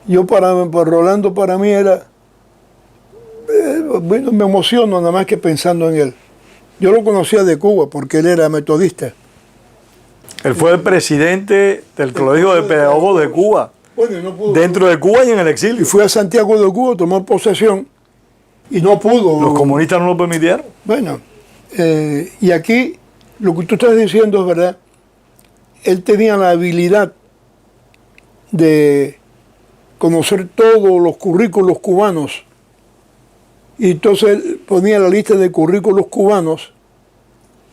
Rolando para mí era, bueno, me emociono nada más que pensando en él. Yo lo conocía de Cuba porque él era metodista. Él fue el presidente del Colegio de Pedagogos de Cuba, bueno, no pudo, dentro de Cuba y en el exilio. Y fue a Santiago de Cuba, tomó posesión y no pudo. Los comunistas no lo permitieron. Bueno, y aquí lo que tú estás diciendo es verdad. Él tenía la habilidad de conocer todos los currículos cubanos. Y entonces él ponía la lista de currículos cubanos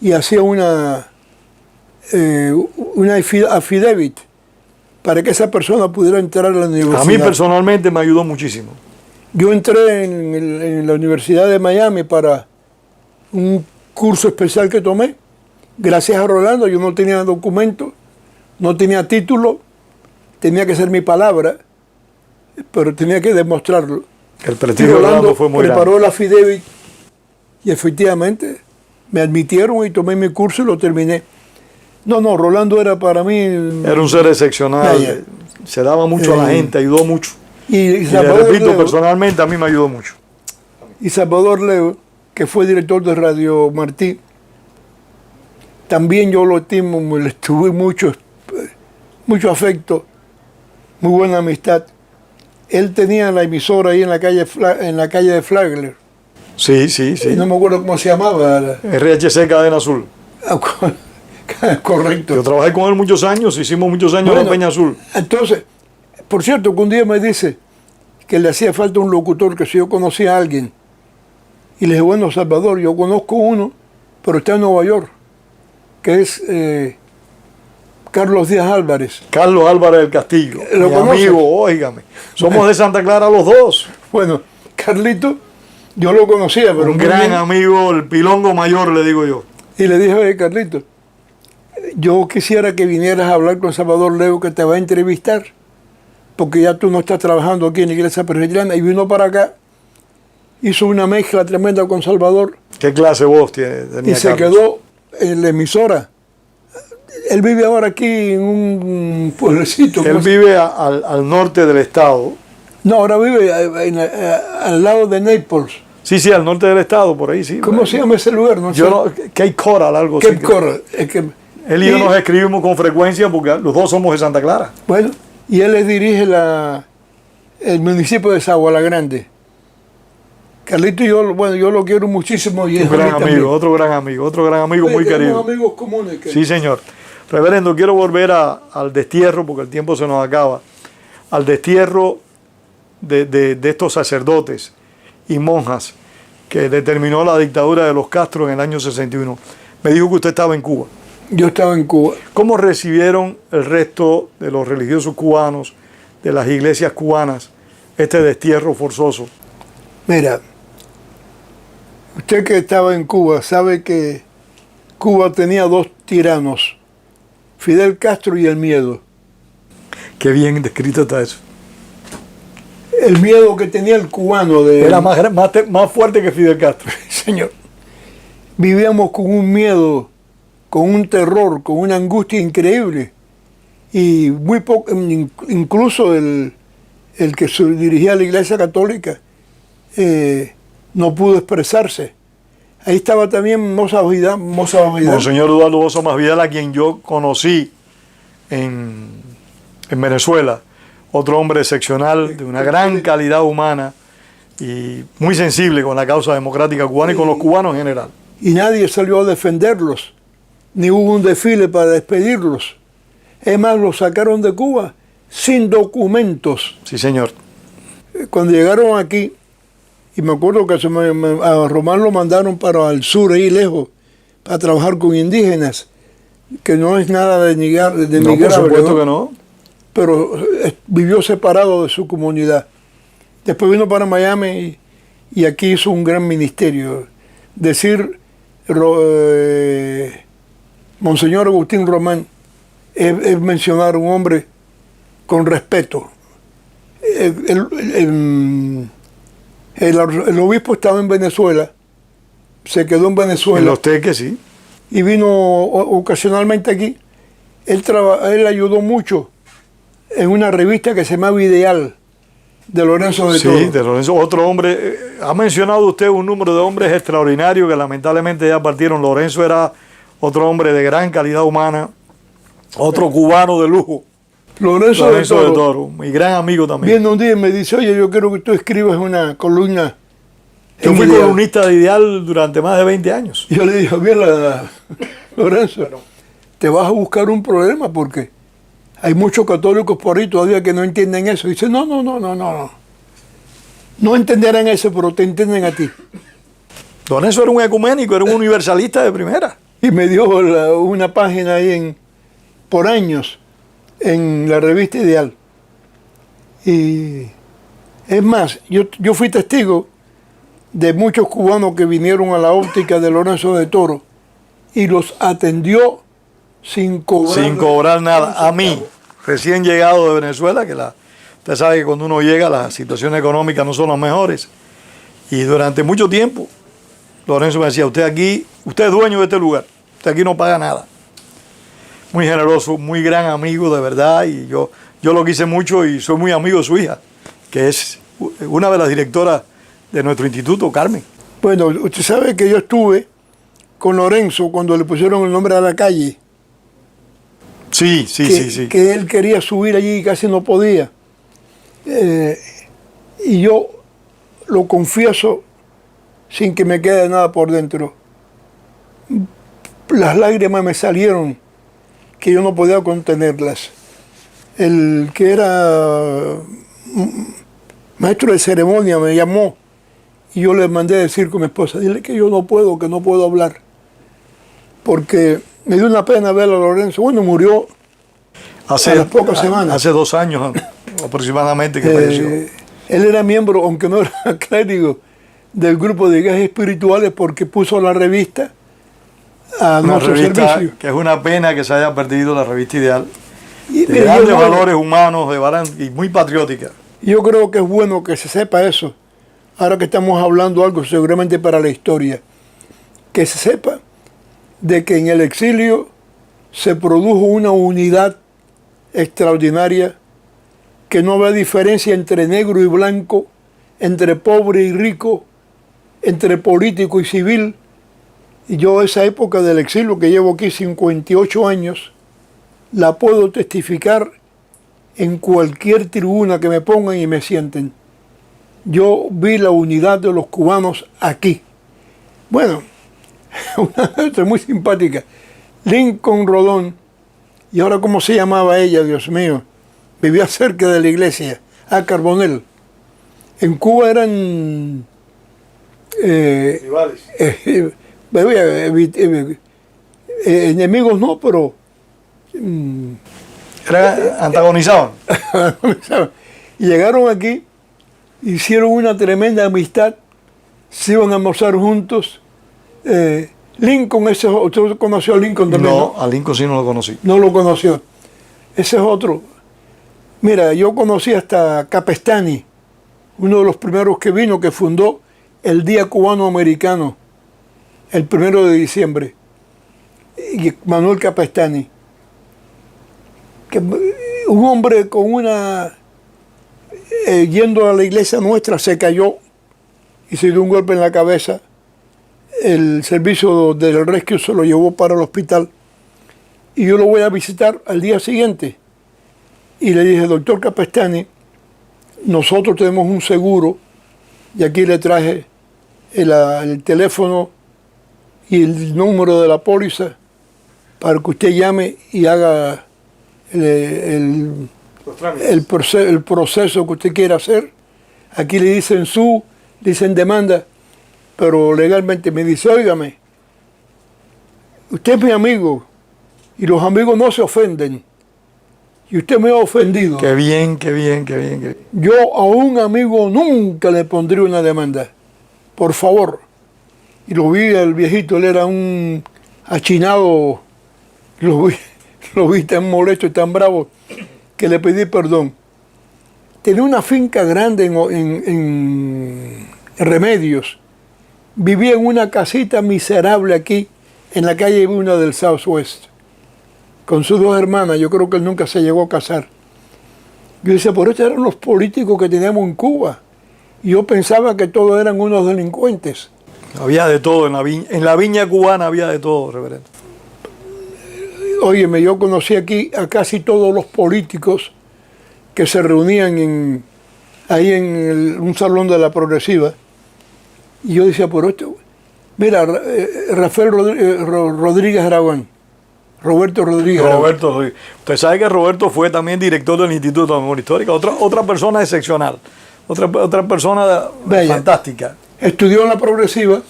y hacía una affidavit para que esa persona pudiera entrar a la universidad. A mí personalmente me ayudó muchísimo. Yo entré en la Universidad de Miami para un curso especial que tomé. Gracias a Rolando, yo no tenía documento, no tenía título, tenía que ser mi palabra, pero tenía que demostrarlo. El prestigio de Rolando fue muy grande. Preparó la affidavit y efectivamente me admitieron y tomé mi curso y lo terminé. No, Rolando era para mí... Era un ser excepcional, se daba mucho a la gente, ayudó mucho. Y le repito, Leo, personalmente a mí me ayudó mucho. Y Salvador Leu, que fue director de Radio Martí, también yo lo estimo, le tuve mucho afecto, muy buena amistad. Él tenía la emisora ahí en la calle de Flagler. Sí. No me acuerdo cómo se llamaba. RHC Cadena Azul. Correcto. Yo trabajé con él muchos años, hicimos muchos años en Peña Azul. Entonces, por cierto, que un día me dice que le hacía falta un locutor, que si yo conocía a alguien. Y le dije, bueno, Salvador, yo conozco uno, pero está en Nueva York, que es Carlos Díaz Álvarez. Carlos Álvarez del Castillo, mi amigo, óigame. Somos de Santa Clara los dos. Bueno, Carlito, yo lo conocía, pero un gran amigo, el pilongo mayor, le digo yo. Y le dije, oye, Carlito, yo quisiera que vinieras a hablar con Salvador Leu, que te va a entrevistar, porque ya tú no estás trabajando aquí en la iglesia presbiteriana. Y vino para acá, hizo una mezcla tremenda con Salvador. ¿Qué clase voz tenía y se Carlos? Quedó en la emisora. Él vive ahora aquí en un pueblecito. Él vive al norte del estado. No, ahora vive al lado de Naples. Sí, al norte del estado, por ahí sí. ¿Cómo se llama ese lugar? No sé. Cape Coral, algo Cape así. Coral. Él y yo nos escribimos con frecuencia porque los dos somos de Santa Clara. Bueno, y él les dirige el municipio de Sabana Grande, Carlito, bueno, yo lo quiero muchísimo. Y Un gran amigo, otro gran amigo muy querido. Amigos comunes. Sí, señor. Reverendo, quiero volver al destierro, porque el tiempo se nos acaba, al destierro de estos sacerdotes y monjas que determinó la dictadura de los Castro en el año 61. Me dijo que usted estaba en Cuba. Yo estaba en Cuba. ¿Cómo recibieron el resto de los religiosos cubanos, de las iglesias cubanas, este destierro forzoso? Mira, usted que estaba en Cuba sabe que Cuba tenía dos tiranos, Fidel Castro y el miedo. Qué bien descrito está eso. El miedo que tenía el cubano era más fuerte que Fidel Castro. Señor, vivíamos con un miedo, con un terror, con una angustia increíble. Y muy poco, incluso el que se dirigía a la Iglesia Católica no pudo expresarse. Ahí estaba también Moza Vidal. Monseñor Eduardo Bozo Más Vidal, a quien yo conocí en Venezuela. Otro hombre excepcional, de una gran calidad humana y muy sensible con la causa democrática cubana y con los cubanos en general. Y nadie salió a defenderlos, ni hubo un desfile para despedirlos. Es más, los sacaron de Cuba sin documentos. Sí, señor. Cuando llegaron aquí, y me acuerdo que a Román lo mandaron para el sur, ahí lejos, para trabajar con indígenas, que no es nada de negar. No, por supuesto que no. Pero vivió separado de su comunidad. Después vino para Miami y aquí hizo un gran ministerio. Decir Monseñor Agustín Román es mencionar a un hombre con respeto. El obispo estaba en Venezuela, se quedó en Venezuela. En Los Teques, sí. Y vino ocasionalmente aquí. Él ayudó mucho en una revista que se llamaba Ideal, de Lorenzo de Toro. Sí, de Lorenzo, otro hombre. Ha mencionado usted un número de hombres extraordinarios que lamentablemente ya partieron. Lorenzo era otro hombre de gran calidad humana, otro cubano de lujo. Lorenzo de Toro, mi gran amigo también. Viene un día y me dice, oye, yo quiero que tú escribas una columna. Yo fui columnista de Ideal durante más de 20 años. Yo le dije, mira, Lorenzo, te vas a buscar un problema porque hay muchos católicos por ahí todavía que no entienden eso. Y dice, no. No entenderán eso, pero te entienden a ti. Lorenzo era un ecuménico, era un universalista de primera. Y me dio una página ahí por años en la revista Ideal. Y es más, yo fui testigo de muchos cubanos que vinieron a la óptica de Lorenzo de Toro y los atendió sin cobrar nada. A mí, recién llegado de Venezuela, que usted sabe que cuando uno llega las situaciones económicas no son las mejores. Y durante mucho tiempo, Lorenzo me decía, usted es dueño de este lugar, usted aquí no paga nada. Muy generoso, muy gran amigo de verdad, y yo lo quise mucho y soy muy amigo de su hija, que es una de las directoras de nuestro instituto, Carmen. Bueno, usted sabe que yo estuve con Lorenzo cuando le pusieron el nombre a la calle. Sí. Que él quería subir allí y casi no podía. Y yo lo confieso sin que me quede nada por dentro. Las lágrimas me salieron que yo no podía contenerlas. El que era maestro de ceremonia me llamó y yo le mandé a decir con mi esposa, dile que yo no puedo, que no puedo hablar. Porque me dio una pena ver a Lorenzo. Bueno, murió hace las pocas semanas. Hace 2 años aproximadamente que falleció. Él era miembro, aunque no era clérigo, del grupo de guías espirituales porque puso la revista a nuestro servicio. Que es una pena que se haya perdido la revista Ideal. De grandes valores humanos y muy patriótica. Yo creo que es bueno que se sepa eso. Ahora que estamos hablando algo seguramente para la historia. Que se sepa de que en el exilio se produjo una unidad extraordinaria, que no ve diferencia entre negro y blanco, entre pobre y rico, entre político y civil. Y yo esa época del exilio, que llevo aquí 58 años, la puedo testificar en cualquier tribuna que me pongan y me sienten. yo vi la unidad de los cubanos aquí. Bueno, una gente muy simpática. Lincoln Rodón, y ahora cómo se llamaba ella, Dios mío, vivía cerca de la iglesia, Carbonell. En Cuba eran Rivales. Enemigos no, pero Antagonizaban. y llegaron aquí, hicieron una tremenda amistad, se iban a almorzar juntos. Lincoln, ¿usted conoció a Lincoln también? No, a Lincoln sí no lo conocí. No lo conoció. Ese es otro. Mira, yo conocí hasta Capestany, uno de los primeros que vino, que fundó el Día Cubano Americano, el 1 de diciembre. Y Manuel Capestany. Un hombre con una... yendo a la iglesia nuestra, se cayó y se dio un golpe en la cabeza. El servicio del rescue se lo llevó para el hospital. Y yo lo voy a visitar al día siguiente. Y le dije, doctor Capestany, nosotros tenemos un seguro, y aquí le traje el teléfono y el número de la póliza para que usted llame y haga el proceso que usted quiera hacer. Aquí le dicen dicen demanda, pero legalmente me dice, óigame, usted es mi amigo y los amigos no se ofenden. Y usted me ha ofendido. Qué bien, qué bien, qué bien, qué bien. Yo a un amigo nunca le pondría una demanda. Por favor. Y lo vi, el viejito, él era un achinado. Lo vi tan molesto y tan bravo que le pedí perdón. Tenía una finca grande en Remedios. Vivía en una casita miserable aquí, en la calle 1 del Southwest, con sus 2 hermanas. Yo creo que él nunca se llegó a casar. Yo decía, por estos eran los políticos que teníamos en Cuba. Y yo pensaba que todos eran unos delincuentes. Había de todo en la viña cubana, había de todo, reverendo. Óyeme, yo conocí aquí a casi todos los políticos que se reunían ahí en un salón de la Progresiva. Y yo decía, por esto, mira, Rafael Rodríguez Aragón, Roberto Rodríguez. Usted sabe que Roberto fue también director del Instituto de Memoria Histórica, otra persona excepcional, otra persona bella, fantástica. Estudió en la Progresiva,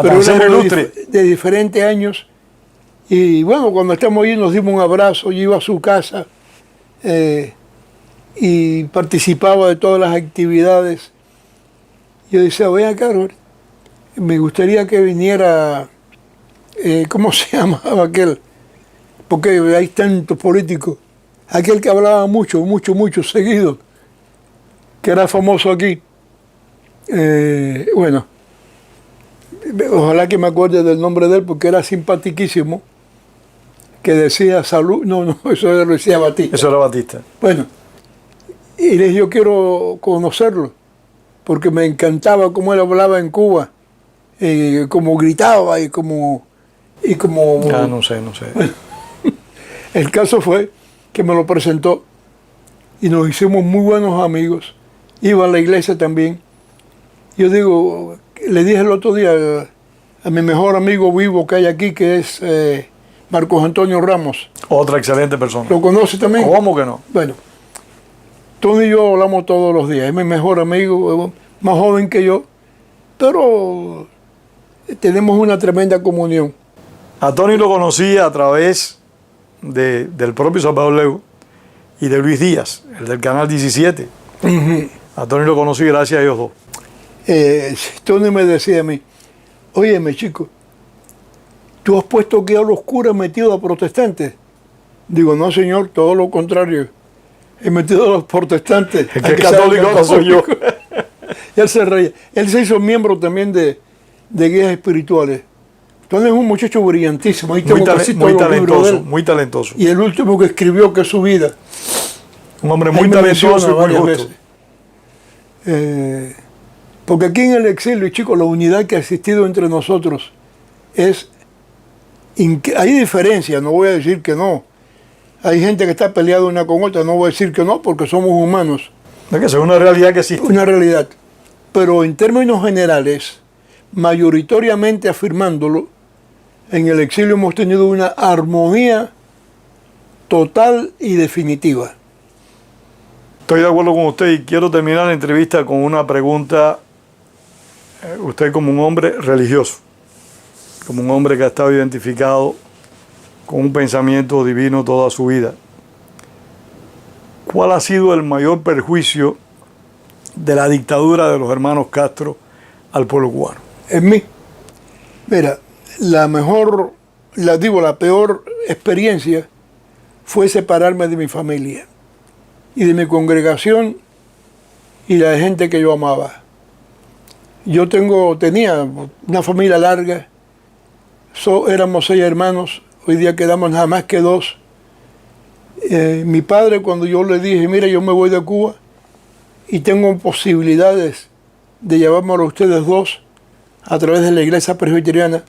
pero de diferentes años. Y bueno, cuando estamos ahí nos dimos un abrazo, yo iba a su casa y participaba de todas las actividades. Yo decía, ven acá, Robert, me gustaría que viniera, ¿cómo se llamaba aquel? Porque hay tantos políticos. Aquel que hablaba mucho seguido, que era famoso aquí. Bueno, ojalá que me acuerde del nombre de él, porque era simpatiquísimo, que decía salud, no, eso lo decía Batista. Eso era Batista. Bueno, y les yo quiero conocerlo, porque me encantaba cómo él hablaba en Cuba, cómo gritaba y como... Ah, no sé. Bueno, el caso fue que me lo presentó y nos hicimos muy buenos amigos. Iba a la iglesia también. Yo digo, le dije el otro día a mi mejor amigo vivo que hay aquí, que es Marcos Antonio Ramos. Otra excelente persona. ¿Lo conoce también? ¿Cómo que no? Bueno, Tony y yo hablamos todos los días. Es mi mejor amigo, más joven que yo, pero tenemos una tremenda comunión. A Tony lo conocí a través del propio Salvador Lego y de Luis Díaz, el del Canal 17. A Tony lo conocí gracias a ellos dos. Tony me decía a mí, óyeme chico, ¿tú has puesto aquí a los curas metidos a protestantes? Digo, no señor, todo lo contrario. He metido a los protestantes. El que es católico no soy yo. Y él se reía. Él se hizo miembro también de guías espirituales. Tony es un muchacho brillantísimo. Ahí tengo muy talentoso. Y el último que escribió, que es su vida. Un hombre muy talentoso y muy justo. Porque aquí en el exilio, chicos, la unidad que ha existido entre nosotros es... Hay diferencias, no voy a decir que no. Hay gente que está peleada una con otra, no voy a decir que no, porque somos humanos. Es que es una realidad que existe. Una realidad. pero en términos generales, mayoritariamente afirmándolo, en el exilio hemos tenido una armonía total y definitiva. Estoy de acuerdo con usted y quiero terminar la entrevista con una pregunta. Usted como un hombre religioso, como un hombre que ha estado identificado con un pensamiento divino toda su vida, ¿cuál ha sido el mayor perjuicio de la dictadura de los hermanos Castro al pueblo cubano? En mí, mira, la peor experiencia fue separarme de mi familia y de mi congregación y de la gente que yo amaba. Yo tenía una familia larga, éramos 6 hermanos, hoy día quedamos nada más que 2. Mi padre, cuando yo le dije, mira, yo me voy de Cuba y tengo posibilidades de llevármelo a ustedes 2 a través de la iglesia presbiteriana,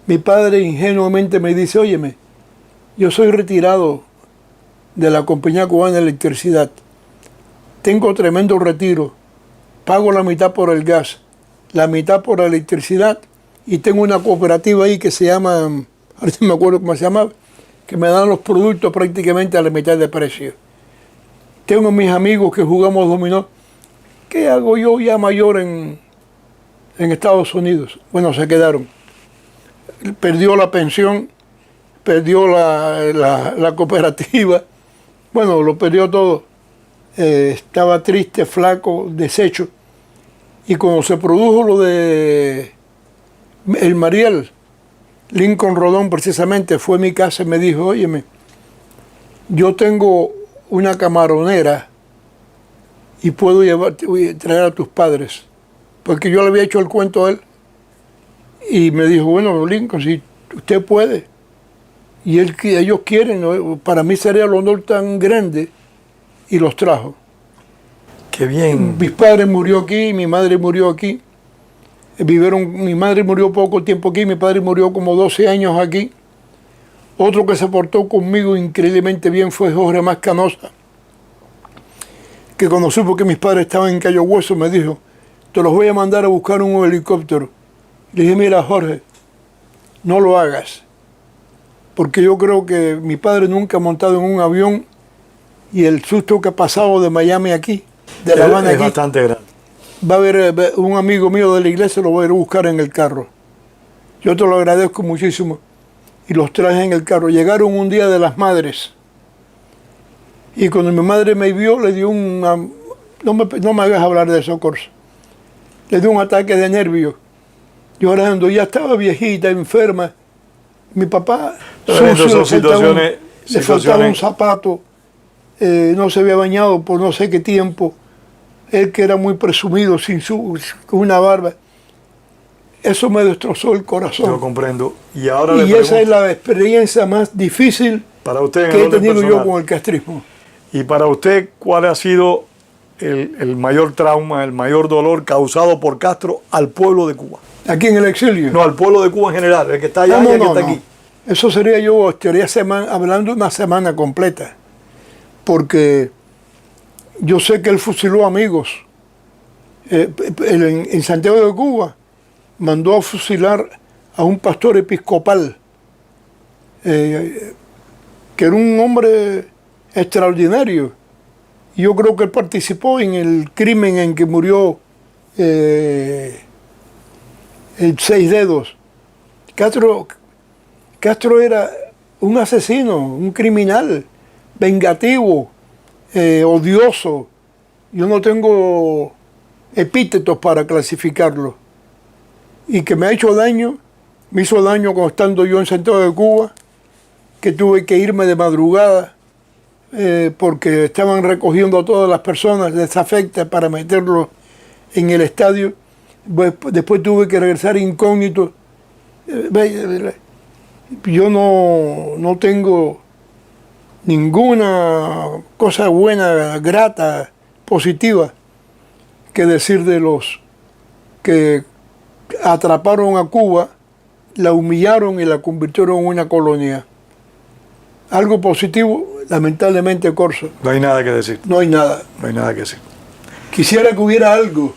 mi padre ingenuamente me dice, óyeme, yo soy retirado de la Compañía Cubana de Electricidad, tengo tremendo retiro, pago la mitad por el gas, la mitad por la electricidad y tengo una cooperativa ahí que se llama, ahorita no me acuerdo cómo se llama, que me dan los productos prácticamente a la mitad de precio. Tengo mis amigos que jugamos dominó. ¿Qué hago yo ya mayor en Estados Unidos? Bueno, se quedaron. Perdió la pensión, perdió la cooperativa, bueno, lo perdió todo. Estaba triste, flaco, deshecho. Y cuando se produjo lo de el Mariel, Lincoln Rodón precisamente fue a mi casa y me dijo, óyeme, yo tengo una camaronera y puedo traer a tus padres. Porque yo le había hecho el cuento a él. Y me dijo, bueno, Lincoln, si usted puede. Y ellos quieren, ¿no? Para mí sería el honor tan grande. Y los trajo. Qué bien. Mis padres murió aquí, mi madre murió aquí. Mi madre murió poco tiempo aquí, mi padre murió como 12 años aquí. Otro que se portó conmigo increíblemente bien fue Jorge Mascanosa, que cuando supo que mis padres estaban en Cayo Hueso me dijo, te los voy a mandar a buscar un helicóptero. Le dije, mira Jorge, no lo hagas, porque yo creo que mi padre nunca ha montado en un avión y el susto que ha pasado de Miami aquí, de La Habana es aquí, bastante grande. va a haber un amigo mío de la iglesia, lo voy a ir a buscar en el carro. Yo te lo agradezco muchísimo. Y los traje en el carro. Llegaron un día de las madres. Y cuando mi madre me vio, le dio no me hagas hablar de eso, Corso. Le dio un ataque de nervios. Llorando, ya estaba viejita, enferma. Mi papá, sucio, le faltaba un zapato. No se había bañado por no sé qué tiempo. Él que era muy presumido, con una barba. Eso me destrozó el corazón. Yo comprendo. Y ahora esa es la experiencia más difícil para usted que he tenido yo con el castrismo. Y para usted, ¿cuál ha sido el mayor trauma, el mayor dolor causado por Castro al pueblo de Cuba? ¿Aquí en el exilio? No, al pueblo de Cuba en general, el que está allá y el que está aquí. Eso sería yo, estaría hablando una semana completa. Porque yo sé que él fusiló amigos. En Santiago de Cuba mandó a fusilar a un pastor episcopal, que era un hombre extraordinario. Yo creo que él participó en el crimen en que murió el Seis Dedos. Castro era un asesino, un criminal, vengativo, odioso. Yo no tengo epítetos para clasificarlo. Y que me hizo daño cuando estando yo en Santiago de Cuba, que tuve que irme de madrugada porque estaban recogiendo a todas las personas desafectas para meterlos en el estadio. Después tuve que regresar incógnito. Yo no tengo ninguna cosa buena, grata, positiva que decir de los que atraparon a Cuba, la humillaron y la convirtieron en una colonia. Algo positivo, lamentablemente, Corso. No hay nada que decir. No hay nada. No hay nada que decir. Quisiera que hubiera algo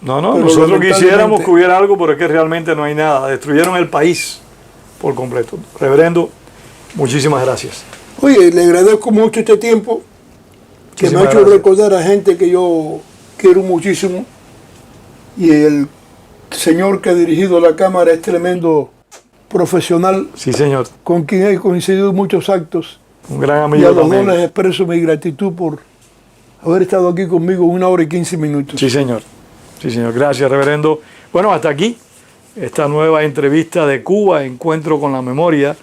No, no, Pero nosotros lamentablemente- quisiéramos que hubiera algo, pero es que realmente no hay nada. Destruyeron el país por completo. Reverendo, muchísimas gracias. Oye, le agradezco mucho este tiempo que me Muchísimas ha hecho gracias. recordar a gente que yo quiero muchísimo. Y el señor que ha dirigido la Cámara es tremendo profesional Sí, señor. con quien he coincidido en muchos actos. Un gran Y amigo a los dos también. les expreso mi gratitud por haber estado aquí conmigo 1 hora y 15 minutos. Sí, señor. Sí, señor. Gracias, reverendo. Bueno, hasta aquí esta nueva entrevista de Cuba, Encuentro con la Memoria,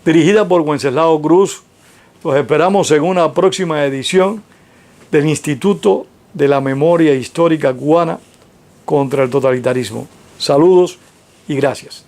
dirigida por Wenceslao Cruz. Los esperamos en una próxima edición del Instituto de la Memoria Histórica Cubana contra el Totalitarismo. Saludos y gracias.